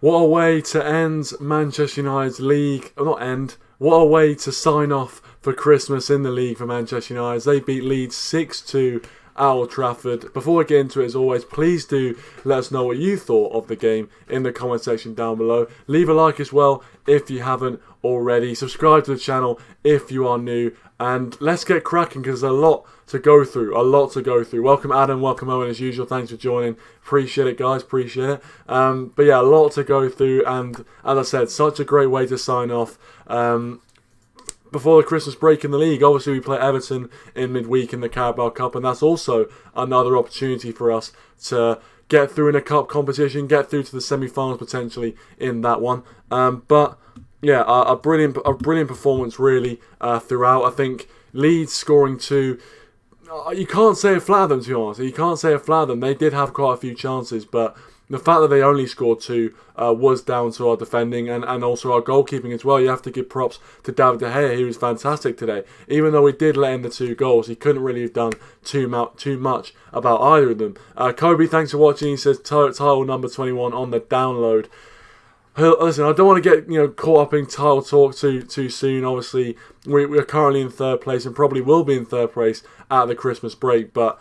What a way to end Manchester United's league, or not end, what a way to sign off for Christmas in the league for Manchester United. They beat Leeds 6-2 at Old Trafford. Before I get into it, as always, please do let us know what you thought of the game in the comment section down below. Leave a like as well if you haven't already. Subscribe to the channel if you are new. And let's get cracking because there's a lot to go through. Welcome Adam, welcome Owen as usual. Thanks for joining. Appreciate it, guys. Appreciate it. But yeah, a lot to go through. And as I said, such a great way to sign off before the Christmas break in the league. Obviously, we play Everton in midweek in the Carabao Cup, and that's also another opportunity for us to get through in a cup competition, get through to the semi-finals potentially in that one. But yeah, a brilliant performance really throughout. I think Leeds scoring two. You can't say it flat them, to be honest. You can't say it flat them. They did have quite a few chances, but the fact that they only scored two was down to our defending and also our goalkeeping as well. You have to give props to David De Gea. He was fantastic today. Even though we did let in the 2 goals, he couldn't really have done too much about either of them. Kobe, thanks for watching. He says title number 21 on the download. Listen, I don't want to get caught up in title talk too soon. Obviously, we're currently in 3rd place and probably will be in 3rd place at the Christmas break. But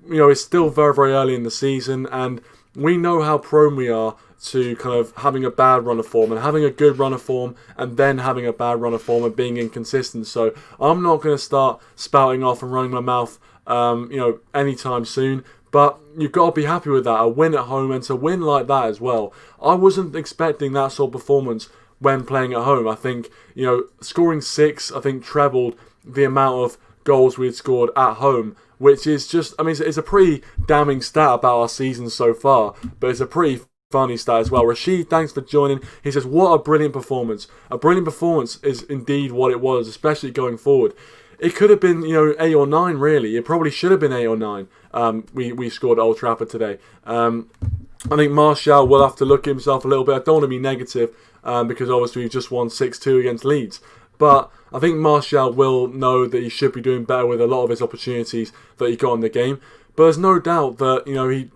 it's still very, very early in the season, and we know how prone we are to kind of having a bad run of form and having a good run of form and then having a bad run of form and being inconsistent. So I'm not going to start spouting off and running my mouth, anytime soon. But you've got to be happy with that. A win at home, and to win like that as well. I wasn't expecting that sort of performance when playing at home. I think, scoring 6, I think trebled the amount of goals we had scored at home, which is just, it's a pretty damning stat about our season so far, but it's a pretty funny stat as well. Rashid, thanks for joining. He says, what a brilliant performance. A brilliant performance is indeed what it was, especially going forward. It could have been, 8 or 9, really. It probably should have been 8 or 9. We scored at Old Trafford today. I think Martial will have to look at himself a little bit. I don't want to be negative because obviously we've just won 6-2 against Leeds. But I think Martial will know that he should be doing better with a lot of his opportunities that he got in the game. But there's no doubt that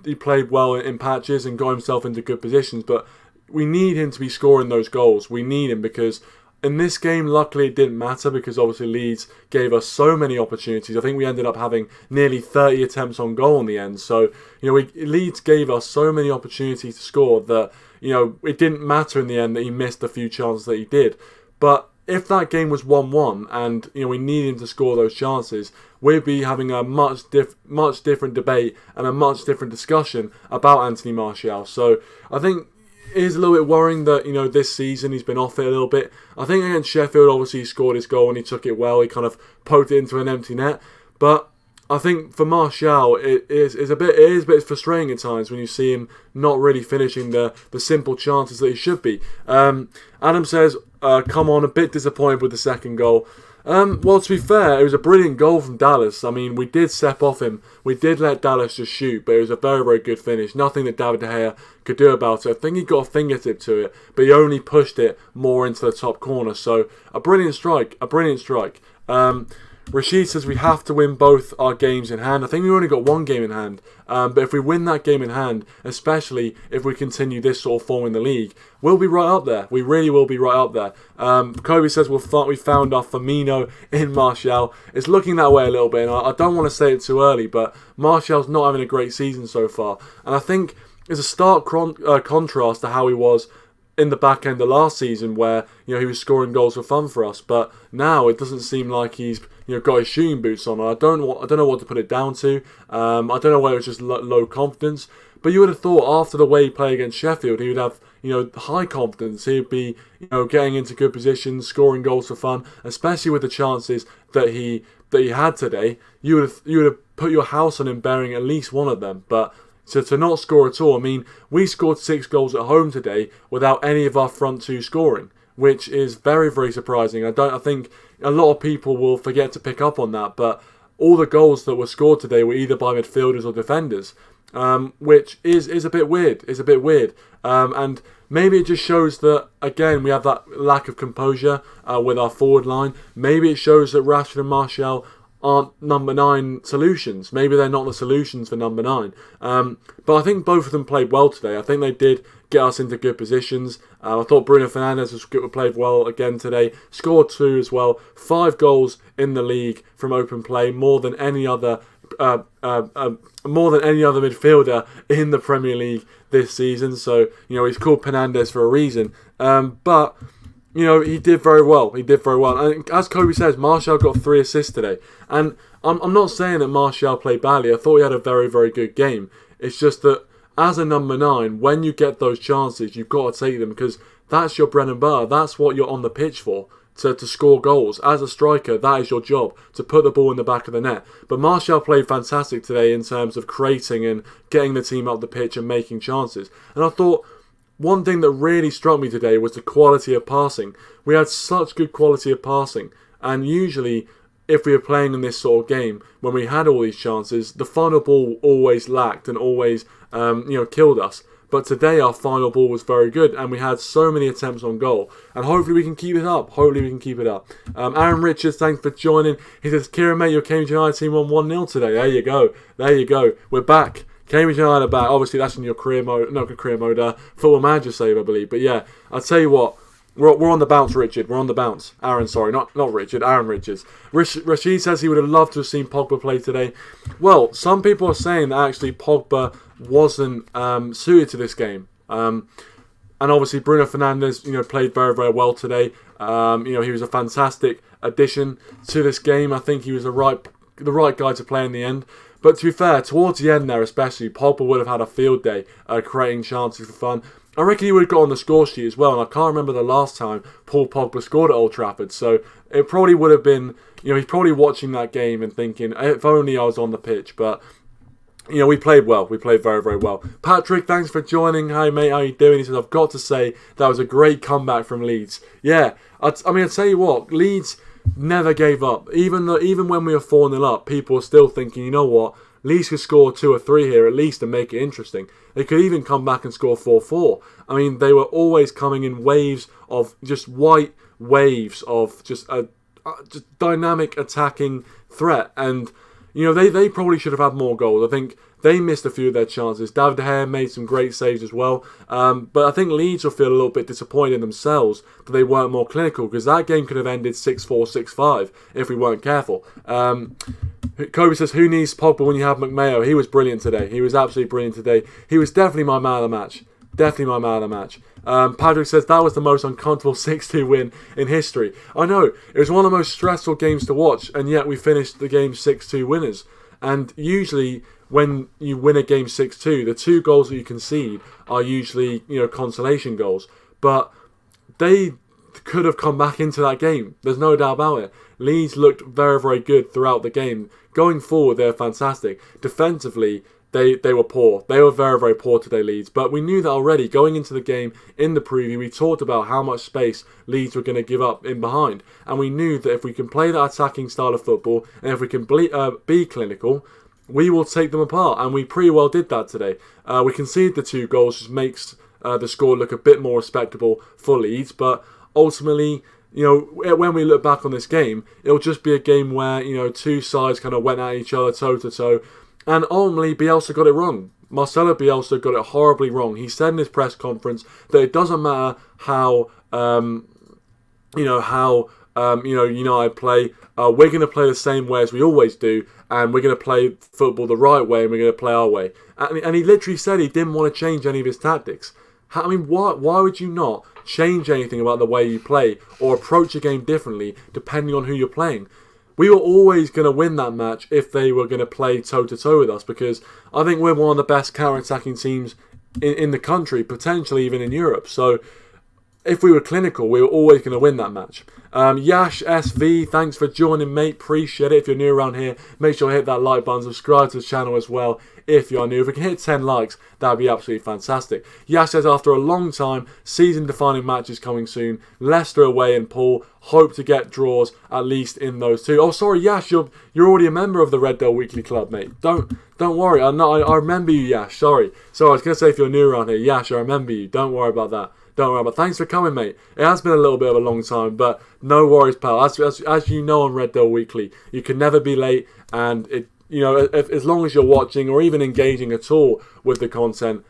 he played well in patches and got himself into good positions. But we need him to be scoring those goals. We need him because in this game, luckily, it didn't matter because obviously Leeds gave us so many opportunities. I think we ended up having nearly 30 attempts on goal in the end. So, Leeds gave us so many opportunities to score that, it didn't matter in the end that he missed the few chances that he did. But if that game was 1-1 and, we needed him to score those chances, we'd be having a much different debate and a much different discussion about Anthony Martial. So, I think it is a little bit worrying that, this season he's been off it a little bit. I think against Sheffield, obviously, he scored his goal and he took it well. He kind of poked it into an empty net. But I think for Martial, it is a bit frustrating at times when you see him not really finishing the simple chances that he should be. Adam says, come on, a bit disappointed with the second goal. Well, to be fair, it was a brilliant goal from Dallas. We did step off him. We did let Dallas just shoot, but it was a very, very good finish. Nothing that David De Gea could do about it. I think he got a fingertip to it, but he only pushed it more into the top corner. So, a brilliant strike. Rashid says we have to win both our games in hand. I think we only got one game in hand. But if we win that game in hand, especially if we continue this sort of form in the league, we'll be right up there. We really will be right up there. Kobe says we found our Firmino in Martial. It's looking that way a little bit, and I don't want to say it too early, but Martial's not having a great season so far. And I think it's a stark contrast to how he was in the back end of last season where he was scoring goals for fun for us, but now it doesn't seem like he's got his shooting boots on. I don't know what to put it down to. I don't know whether it's just low confidence, but you would have thought after the way he played against Sheffield, he would have high confidence. He would be getting into good positions, scoring goals for fun, especially with the chances that he had today. You would have put your house on him bearing at least one of them, but so to not score at all, we scored 6 goals at home today without any of our front 2 scoring, which is very, very surprising. I think a lot of people will forget to pick up on that, but all the goals that were scored today were either by midfielders or defenders, which is a bit weird. And maybe it just shows that, again, we have that lack of composure with our forward line. Maybe it shows that Rashford and Martial aren't number 9 solutions. Maybe they're not the solutions for number 9. But I think both of them played well today. I think they did get us into good positions. I thought Bruno Fernandes played well again today. Scored 2 as well. 5 goals in the league from open play, more than any other midfielder in the Premier League this season. So, he's called Fernandes for a reason. But he did very well. And as Kobe says, Martial got 3 assists today. And I'm not saying that Martial played badly. I thought he had a very, very good game. It's just that as a number 9, when you get those chances, you've got to take them, because that's your bread and butter. That's what you're on the pitch for, to score goals. As a striker, that is your job, to put the ball in the back of the net. But Martial played fantastic today in terms of creating and getting the team up the pitch and making chances. And I thought one thing that really struck me today was the quality of passing. We had such good quality of passing. And usually, if we were playing in this sort of game, when we had all these chances, the final ball always lacked and always killed us. But today our final ball was very good, and we had so many attempts on goal. And hopefully we can keep it up. Aaron Richards, thanks for joining. He says, Kieran, mate, your Cambridge United team won 1-0 today. There you go. We're back. Cambridge United are back. Obviously, that's in your Football Manager save, I believe. But yeah, I'll tell you what. We're on the bounce, Richard. We're on the bounce. Aaron, sorry. Not Richard. Aaron Richards. Rashid says he would have loved to have seen Pogba play today. Well, some people are saying that actually Pogba wasn't suited to this game. And obviously Bruno Fernandes, played very, very well today. He was a fantastic addition to this game. I think he was the right guy to play in the end. But to be fair, towards the end there especially, Pogba would have had a field day creating chances for fun. I reckon he would have got on the score sheet as well, and I can't remember the last time Paul Pogba scored at Old Trafford, so it probably would have been, he's probably watching that game and thinking, if only I was on the pitch. But we played well. We played very, very well. Patrick, thanks for joining. Hi, mate, how you doing? He says, I've got to say, that was a great comeback from Leeds. Yeah, I tell you what, Leeds never gave up. Even when we were 4-0 up, people were still thinking, you know what, Leeds could score 2 or 3 here at least and make it interesting. They could even come back and score 4-4. I mean, they were always coming in waves of just white waves of just dynamic attacking threat. And, they probably should have had more goals. I think they missed a few of their chances. David De Gea made some great saves as well. But I think Leeds will feel a little bit disappointed in themselves that they weren't more clinical, because that game could have ended 6-4, 6-5 if we weren't careful. Kobe says, who needs Pogba when you have McMayo? He was brilliant today. He was absolutely brilliant today. He was definitely my man of the match. Patrick says, that was the most uncomfortable 6-2 win in history. I know, it was one of the most stressful games to watch, and yet we finished the game 6-2 winners. And usually, when you win a game 6-2, the 2 goals that you concede are usually, consolation goals. But they could have come back into that game. There's no doubt about it. Leeds looked very, very good throughout the game. Going forward, they're fantastic. Defensively, they were poor. They were very, very poor today, Leeds. But we knew that already. Going into the game, in the preview, we talked about how much space Leeds were going to give up in behind. And we knew that if we can play that attacking style of football, and if we can be clinical, we will take them apart. And we pretty well did that today. We conceded the 2 goals, which makes the score look a bit more respectable for Leeds. But ultimately, when we look back on this game, it'll just be a game where, 2 sides kind of went at each other toe to toe. And ultimately, Bielsa got it wrong. Marcelo Bielsa got it horribly wrong. He said in his press conference that it doesn't matter how United play. We're going to play the same way as we always do, and we're going to play football the right way, and we're going to play our way. And he literally said he didn't want to change any of his tactics. Why would you not change anything about the way you play or approach a game differently depending on who you're playing? We were always going to win that match if they were going to play toe-to-toe with us, because I think we're one of the best counter-attacking teams in the country, potentially even in Europe. So if we were clinical, we were always going to win that match. Yash SV, thanks for joining, mate. Appreciate it. If you're new around here, make sure to hit that like button. Subscribe to the channel as well if you're new. If we can hit 10 likes, that would be absolutely fantastic. Yash says, after a long time, season-defining matches coming soon. Leicester away and Paul. Hope to get draws at least in those 2. Oh, sorry, Yash, you're already a member of the Red Devil Weekly Club, mate. Don't worry. I remember you, Yash. Sorry. So I was going to say, if you're new around here, Yash, I remember you. Don't worry about that. Don't worry. But thanks for coming, mate. It has been a little bit of a long time, but no worries, pal. As you know on Red Devil Weekly, you can never be late, and as long as you're watching or even engaging at all with the content,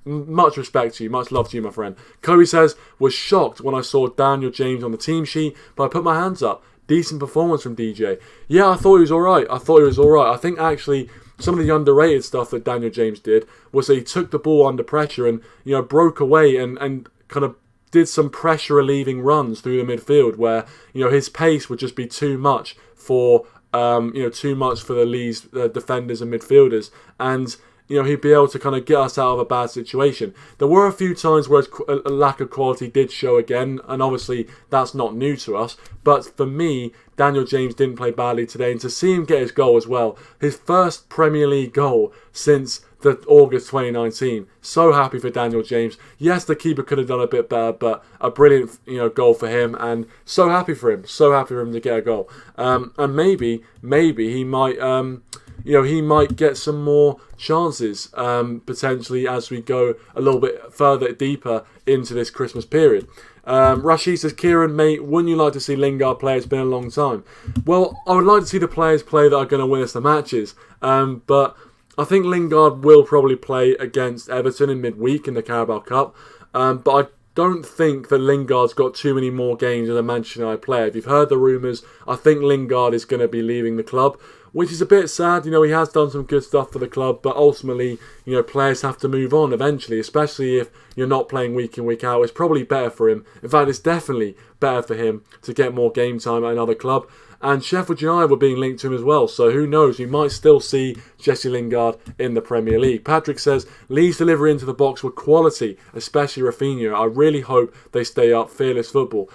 much respect to you, much love to you, my friend. Kobe says, was shocked when I saw Daniel James on the team sheet, but I put my hands up. Decent performance from DJ. Yeah, I thought he was alright. I think actually some of the underrated stuff that Daniel James did was that he took the ball under pressure and, broke away and kind of did some pressure relieving runs through the midfield where, his pace would just be too much for the Leeds defenders and midfielders. And he'd be able to kind of get us out of a bad situation. There were a few times where a lack of quality did show again, and obviously that's not new to us. But for me, Daniel James didn't play badly today, and to see him get his goal as well, his first Premier League goal since the August 2019. So happy for Daniel James. Yes, the keeper could have done a bit better, but a brilliant goal for him, and so happy for him. So happy for him to get a goal. And maybe he might. He might get some more chances potentially as we go a little bit further deeper into this Christmas period. Rashid says, Kieran, mate, wouldn't you like to see Lingard play? It's been a long time. Well, I would like to see the players play that are going to win us the matches. But I think Lingard will probably play against Everton in midweek in the Carabao Cup. But I don't think that Lingard's got too many more games as a Manchester United player. If you've heard the rumours, I think Lingard is going to be leaving the club, which is a bit sad. He has done some good stuff for the club, but ultimately, players have to move on eventually, especially if you're not playing week in, week out. It's probably better for him. In fact, it's definitely better for him to get more game time at another club. And Sheffield United were being linked to him as well, so who knows, we might still see Jesse Lingard in the Premier League. Patrick says, Leeds delivery into the box were quality, especially Rafinha. I really hope they stay up. Fearless football.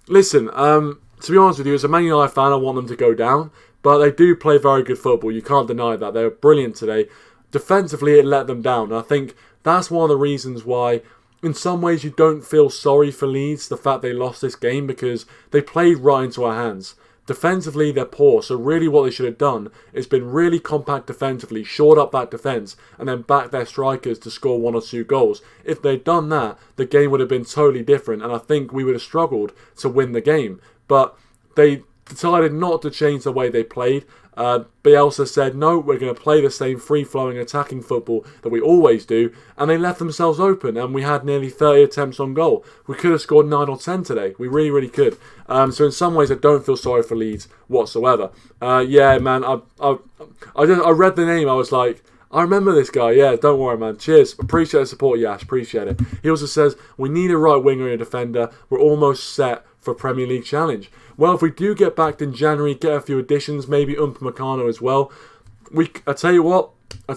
Listen, to be honest with you, as a Man United fan, I want them to go down, but they do play very good football. You can't deny that. They were brilliant today. Defensively, it let them down, and I think that's one of the reasons why in some ways you don't feel sorry for Leeds, the fact they lost this game, because they played right into our hands. Defensively, they're poor, so really what they should have done is been really compact defensively, shored up that defence, and then back their strikers to score 1 or 2 goals. If they'd done that, the game would have been totally different, and I think we would have struggled to win the game. But they decided not to change the way they played. Bielsa said, no, we're going to play the same free-flowing attacking football that we always do, and they left themselves open, and we had nearly 30 attempts on goal. We could have scored 9 or 10 today. We really, really could. So in some ways, I don't feel sorry for Leeds whatsoever. Yeah, man, I read the name, I was like, I remember this guy. Yeah, don't worry, man. Cheers. Appreciate the support, Yash. Appreciate it. He also says, we need a right winger and a defender. We're almost set for Premier League challenge. Well, if we do get backed in January, get a few additions, maybe Upamecano as well. I tell you what. I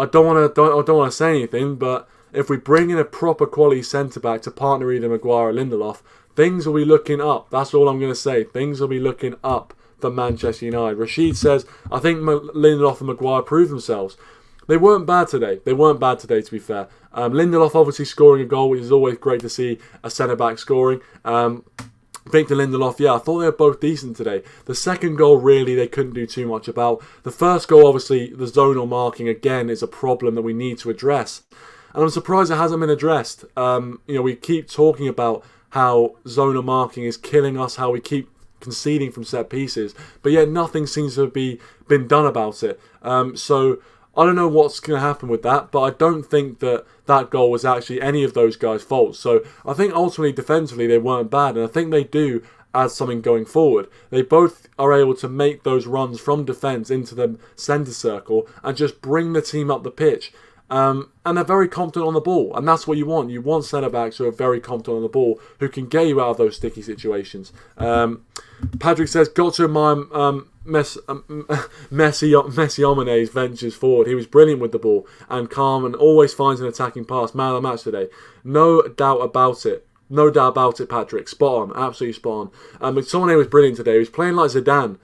don't want to say anything, but if we bring in a proper quality centre back to partner either Maguire or Lindelof, things will be looking up. That's all I'm going to say. Things will be looking up for Manchester United. Rashid says, I think Lindelof and Maguire proved themselves. They weren't bad today, to be fair. Lindelof obviously scoring a goal, which is always great to see a centre-back scoring. Victor Lindelof, yeah, I thought they were both decent today. The second goal, really, they couldn't do too much about. The first goal, obviously, the zonal marking, again, is a problem that we need to address. And I'm surprised it hasn't been addressed. We keep talking about how zonal marking is killing us, how we keep conceding from set pieces, but yet nothing seems to have been done about it. So I don't know what's going to happen with that, but I don't think that goal was actually any of those guys' fault. So I think ultimately defensively they weren't bad, and I think they do add something going forward. They both are able to make those runs from defence into the centre circle and just bring the team up the pitch. And they're very confident on the ball, and that's what you want. You want centre-backs who are very confident on the ball, who can get you out of those sticky situations. Patrick says, got to admire Messiamonet's ventures forward. He was brilliant with the ball and calm and always finds an attacking pass. Man of the match today. No doubt about it. No doubt about it, Patrick. Spot on. Absolutely spot on. McTominay was brilliant today. He was playing like Zidane.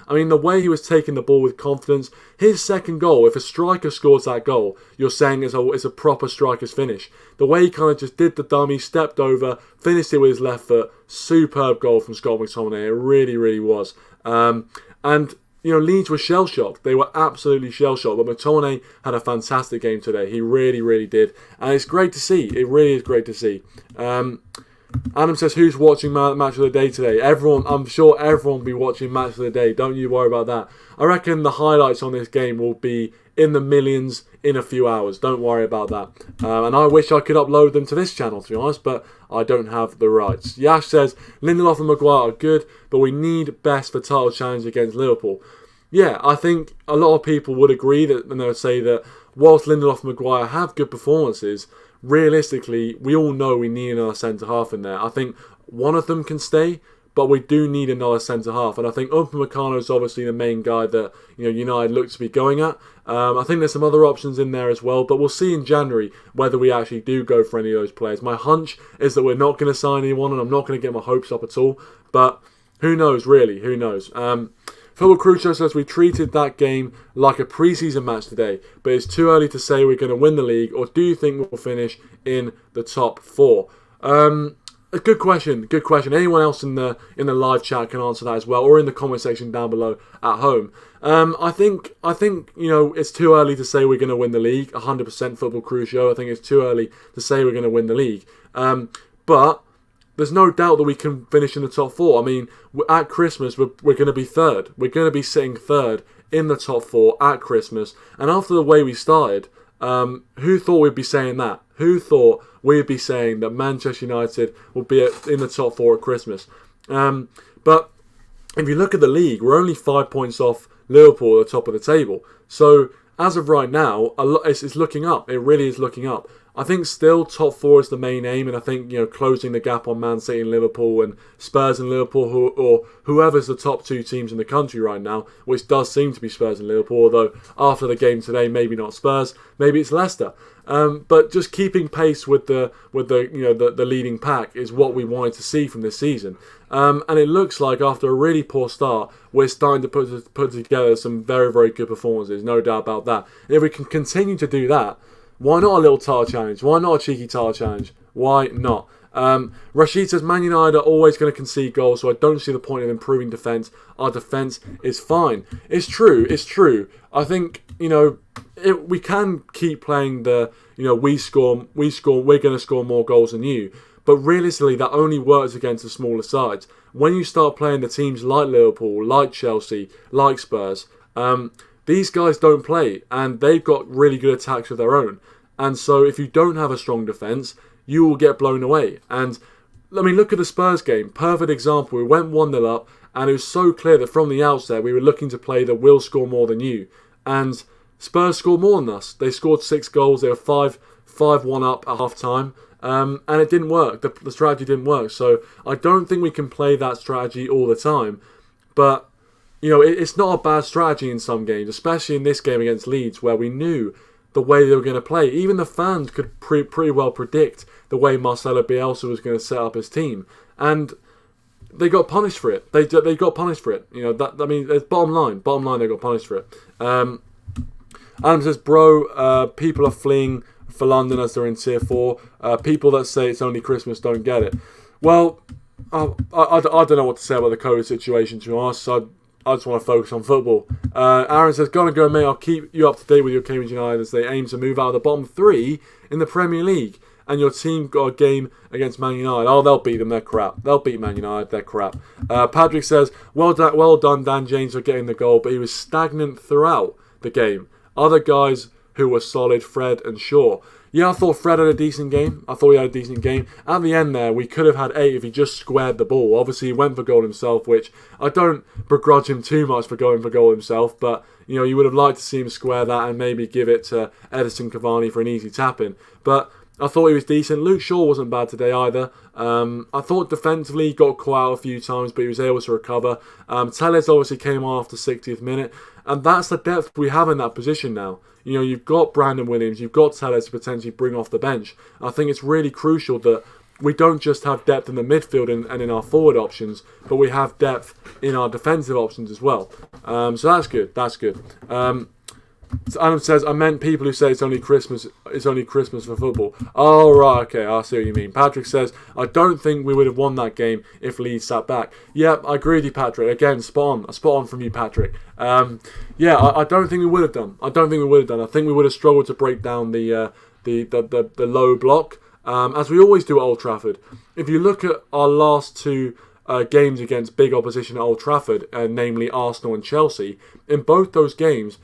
I mean, the way he was taking the ball with confidence. His second goal, if a striker scores that goal, you're saying it's a proper striker's finish. The way he kind of just did the dummy, stepped over, finished it with his left foot. Superb goal from Scott McTominay. It really, really was. And Leeds were shell-shocked. They were absolutely shell-shocked. But McTominay had a fantastic game today. He really, really did. And it's great to see. It really is great to see. Adam says, who's watching Match of the Day today? Everyone. I'm sure everyone will be watching Match of the Day. Don't you worry about that. I reckon the highlights on this game will be in the millions in a few hours. Don't worry about that. And I wish I could upload them to this channel, to be honest, but I don't have the rights. Yash says, Lindelof and Maguire are good, but we need best for title challenge against Liverpool. Yeah, I think a lot of people would agree that, and they would say that whilst Lindelof and Maguire have good performances, realistically, we all know we need another centre-half in there. I think one of them can stay, but we do need another centre-half. And I think Upamecano is obviously the main guy that United look to be going at. I think there's some other options in there as well, but we'll see in January whether we actually do go for any of those players. My hunch is that we're not going to sign anyone, and I'm not going to get my hopes up at all. But who knows, really? Who knows? Football Crucio says, we treated that game like a pre-season match today, but it's too early to say we're going to win the league, or do you think we'll finish in the top 4? A good question. Good question. Anyone else in the live chat can answer that as well, or in the comment section down below at home. I think it's too early to say we're going to win the league. 100% Football Crucio. I think it's too early to say we're going to win the league. But there's no doubt that we can finish in the top 4. I mean, at Christmas, we're going to be third. We're going to be sitting third in the top 4 at Christmas. And after the way we started, who thought we'd be saying that? Who thought we'd be saying that Manchester United would be in the top 4 at Christmas? But if you look at the league, we're only 5 points off Liverpool at the top of the table. So as of right now, it's looking up. It really is looking up. I think still top 4 is the main aim, and I think closing the gap on Man City and Liverpool and Spurs and Liverpool, or whoever's the top 2 teams in the country right now, which does seem to be Spurs and Liverpool. Although after the game today, maybe not Spurs, maybe it's Leicester. But just keeping pace with the leading pack is what we wanted to see from this season. And it looks like after a really poor start, we're starting to put together some very, very good performances. No doubt about that. And if we can continue to do that, why not a little title challenge? Why not a cheeky title challenge? Why not? Rashid says, Man United are always going to concede goals, so I don't see the point of improving defence. Our defence is fine. It's true. It's true. I think, we can keep playing the, we're going to score more goals than you. But realistically, that only works against the smaller sides. When you start playing the teams like Liverpool, like Chelsea, like Spurs, these guys don't play, and they've got really good attacks of their own. And so if you don't have a strong defence, you will get blown away. And I mean, look at the Spurs game. Perfect example. We went 1-0 up, and it was so clear that from the outset we were looking to play that we'll score more than you. And Spurs scored more than us. They scored 6 goals. They were 5-1 up at half-time. And it didn't work. The strategy didn't work. So I don't think we can play that strategy all the time. But it's not a bad strategy in some games, especially in this game against Leeds, where we knew the way they were going to play. Even the fans could pretty well predict the way Marcelo Bielsa was going to set up his team, and they got punished for it. They got punished for it. It's bottom line. Bottom line, they got punished for it. Adam says, bro, people are fleeing for London as they're in Tier 4. People that say it's only Christmas don't get it. Well, I don't know what to say about the COVID situation, to be honest. So I just want to focus on football. Aaron says, go, mate. I'll keep you up to date with your Cambridge United as they aim to move out of the bottom 3 in the Premier League. And your team got a game against Man United. Oh, they'll beat them. They're crap. They'll beat Man United. They're crap. Patrick says, well done, Dan James, for getting the goal, but he was stagnant throughout the game. Other guys who were solid, Fred and Shaw. Yeah, I thought Fred had a decent game. At the end there, we could have had 8 if he just squared the ball. Obviously, he went for goal himself, which I don't begrudge him too much for going for goal himself. But, you would have liked to see him square that and maybe give it to Edison Cavani for an easy tap-in. But I thought he was decent. Luke Shaw wasn't bad today either. I thought defensively he got caught out a few times, but he was able to recover. Telles obviously came on after 60th minute. And that's the depth we have in that position now. You've got Brandon Williams, you've got Telles to potentially bring off the bench. I think it's really crucial that we don't just have depth in the midfield and in our forward options, but we have depth in our defensive options as well. So that's good. Adam says, I meant people who say it's only Christmas for football. Oh, right, okay, I see what you mean. Patrick says, I don't think we would have won that game if Leeds sat back. Yeah, I agree with you, Patrick. Again, spot on from you, Patrick. I don't think we would have done. I think we would have struggled to break down the low block, as we always do at Old Trafford. If you look at our last two games against big opposition at Old Trafford, namely Arsenal and Chelsea, in both those games,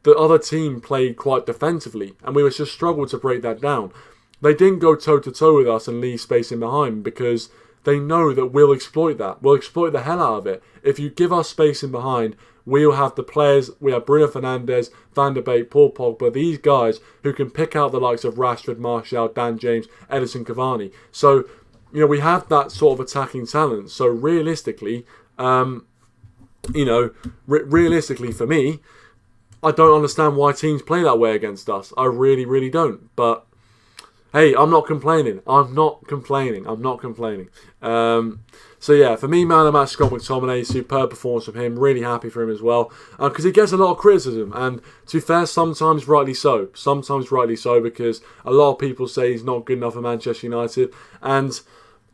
the other team played quite defensively, and we just struggled to break that down. They didn't go toe-to-toe with us and leave space in behind because they know that we'll exploit that. We'll exploit the hell out of it. If you give us space in behind, we'll have the players, we have Bruno Fernandes, Van der Beek, Paul Pogba, these guys who can pick out the likes of Rashford, Martial, Dan James, Edison Cavani. So, we have that sort of attacking talent. So realistically, realistically for me, I don't understand why teams play that way against us. I really, really don't. But, hey, I'm not complaining. For me, man of the match, Scott Mctominay, superb performance from him. Really happy for him as well. Because he gets a lot of criticism. And to be fair, sometimes rightly so. Because a lot of people say he's not good enough for Manchester United. And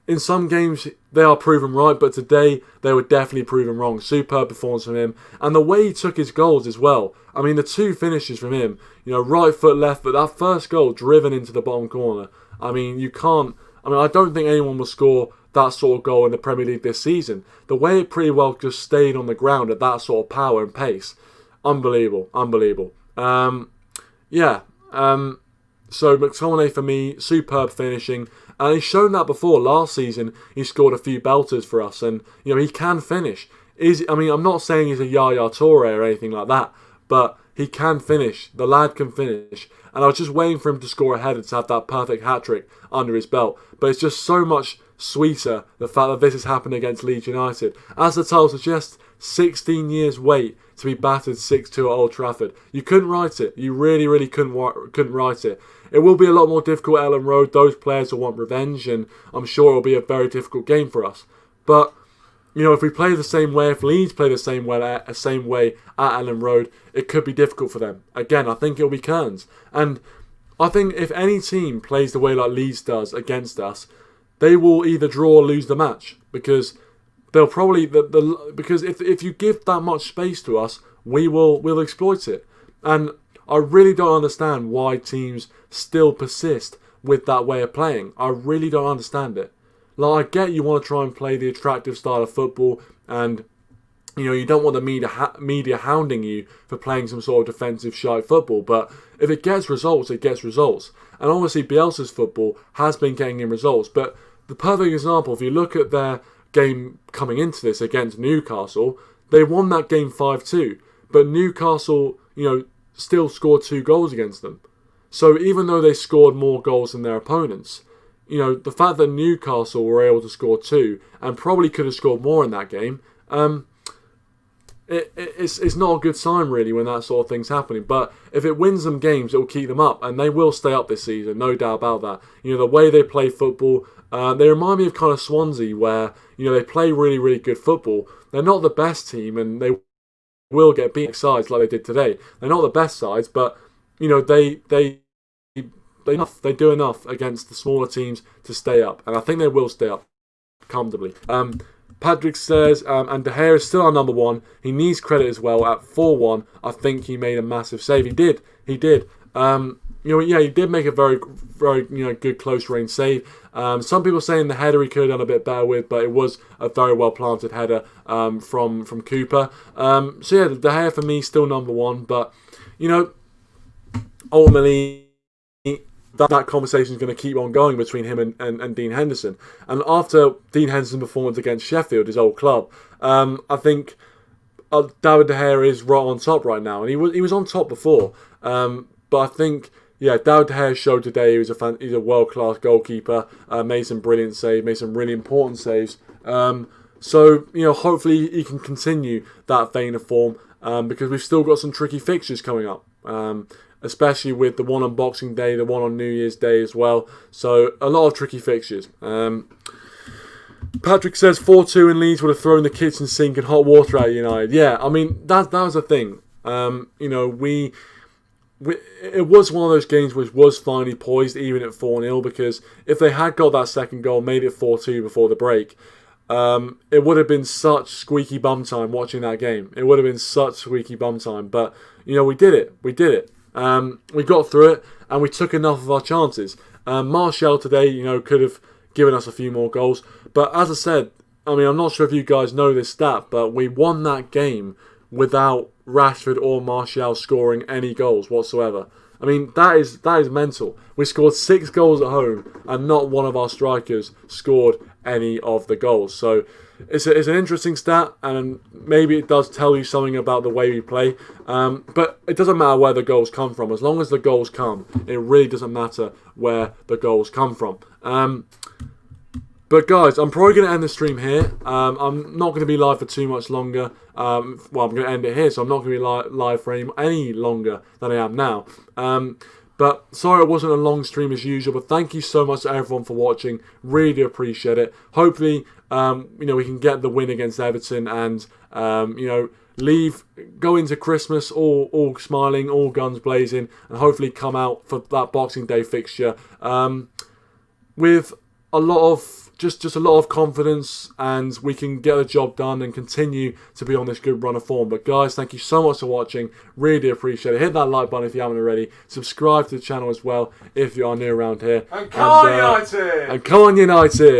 in some games, they are proven right, but today they were definitely proven wrong. Superb performance from him. And the way he took his goals as well. I mean, the two finishes from him, right foot, left foot, that first goal driven into the bottom corner. I mean, I don't think anyone will score that sort of goal in the Premier League this season. The way it pretty well just stayed on the ground at that sort of power and pace. Unbelievable. So McTominay for me, superb finishing. And he's shown that before. Last season, he scored a few belters for us. And, he can finish. I'm not saying he's a Yaya Toure or anything like that. But he can finish. The lad can finish. And I was just waiting for him to score a header to have that perfect hat-trick under his belt. But it's just so much sweeter, the fact that this has happened against Leeds United. As the title suggests, 16 years wait to be battered 6-2 at Old Trafford. You couldn't write it. You really, really couldn't write it. It will be a lot more difficult at Ellen Road. Those players will want revenge, and I'm sure it will be a very difficult game for us. But, if we play the same way, if Leeds play the same way at Ellen Road, it could be difficult for them. Again, I think it'll be Kearns. And I think if any team plays the way like Leeds does against us, they will either draw or lose the match. Because they'll probably... because if you give that much space to us, we'll exploit it. And I really don't understand why teams still persist with that way of playing. I really don't understand it. I get you want to try and play the attractive style of football, and you don't want the media hounding you for playing some sort of defensive shite football. But if it gets results, it gets results. And obviously Bielsa's football has been getting him results. But the perfect example, if you look at their game coming into this against Newcastle, they won that game 5-2. But Newcastle, still scored 2 goals against them. So even though they scored more goals than their opponents, the fact that Newcastle were able to score 2 and probably could have scored more in that game, it's not a good sign really when that sort of thing's happening. But if it wins them games, it will keep them up, and they will stay up this season, no doubt about that. The way they play football, they remind me of kind of Swansea, where they play really, really good football. They're not the best team, and they will get beaten sides like they did today. They're not the best sides, but they do enough against the smaller teams to stay up, and I think they will stay up comfortably. Patrick says, and De Gea is still our number one. He needs credit as well. At 4-1, I think he made a massive save. He did. He did make a very, very good close range save. Some people saying the header he could have done a bit better with, but it was a very well planted header from Cooper. De Gea for me still number one, but ultimately that conversation is going to keep on going between him and Dean Henderson. And after Dean Henderson's performance against Sheffield, his old club, I think David De Gea is right on top right now, and he was on top before. But I think David De Gea showed today he's a world class goalkeeper. Made some brilliant saves, made some really important saves. Hopefully he can continue that vein of form because we've still got some tricky fixtures coming up. Especially with the one on Boxing Day, the one on New Year's Day as well. So, a lot of tricky fixtures. Patrick says 4-2 and Leeds would have thrown the kitchen sink and hot water at United. Yeah, I mean, that was the thing. You know, it was one of those games which was finally poised, even at 4-0, because if they had got that second goal, made it 4-2 before the break, it would have been such squeaky bum time watching that game. It would have been such squeaky bum time. But, you know, we did it. We did it. We got through it, and we took enough of our chances. Martial today, you know, could have given us a few more goals. But as I said, I mean, I'm not sure if you guys know this stat, but we won that game without Rashford or Martial scoring any goals whatsoever. I mean, that is mental. We scored 6 goals at home, and not one of our strikers scored any of the goals. So it's an interesting stat, and maybe it does tell you something about the way we play. But it doesn't matter where the goals come from. As long as the goals come, it really doesn't matter where the goals come from. But guys, I'm probably going to end the stream here. I'm not going to be live for too much longer. Well, I'm going to end it here, so I'm not going to be live for any longer than I am now. But sorry it wasn't a long stream as usual, but thank you so much to everyone for watching. Really do appreciate it. Hopefully, you know, we can get the win against Everton and, you know, go into Christmas all smiling, all guns blazing, and hopefully come out for that Boxing Day fixture with a lot of just a lot of confidence, and we can get the job done and continue to be on this good run of form. But guys, thank you so much for watching. Really do appreciate it. Hit that like button if you haven't already. Subscribe to the channel as well if you are new around here. And come on, United! And come on, United!